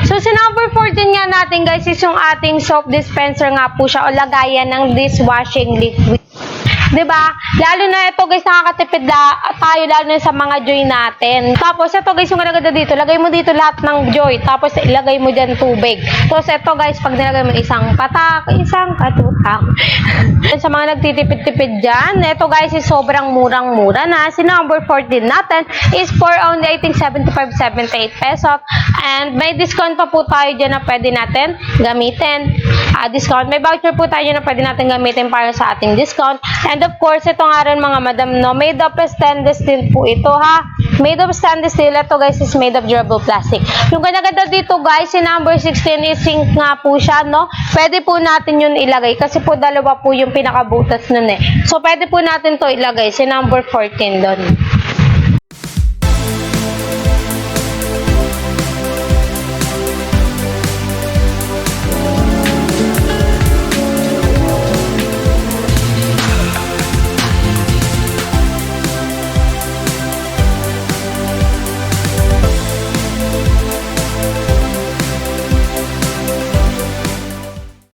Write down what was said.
So, si number 14 nga natin guys is yung ating soap dispenser nga po siya o lagayan ng dishwashing liquid. 'Di ba? Lalo na ito guys, nakakatipid tayo lalo na sa mga joy natin. Tapos ito guys, yung ganda dito, lagay mo dito lahat ng joy, tapos ilagay mo diyan tubig. Tapos ito guys, pag nilagay mo isang patak, isang katutak. Sa mga nagtitipid-tipid diyan, ito guys is sobrang murang-mura na. Si number 14 natin is for only I think 75-78 pesos. And may discount pa po tayo diyan na pwede natin gamitin. Discount. May voucher po tayo na pwede natin gamitin para sa ating discount. And of course, ito nga rin mga madam, no, made of stainless steel po ito, ha. Made of stainless steel. Ito guys is made of durable plastic. Yung ganda-ganda dito guys, si number 16 is zinc nga po siya, no. Pwede po natin yun ilagay kasi po dalawa po yung pinakabutas nun eh. So, pwede po natin to ilagay, si number 14 doon.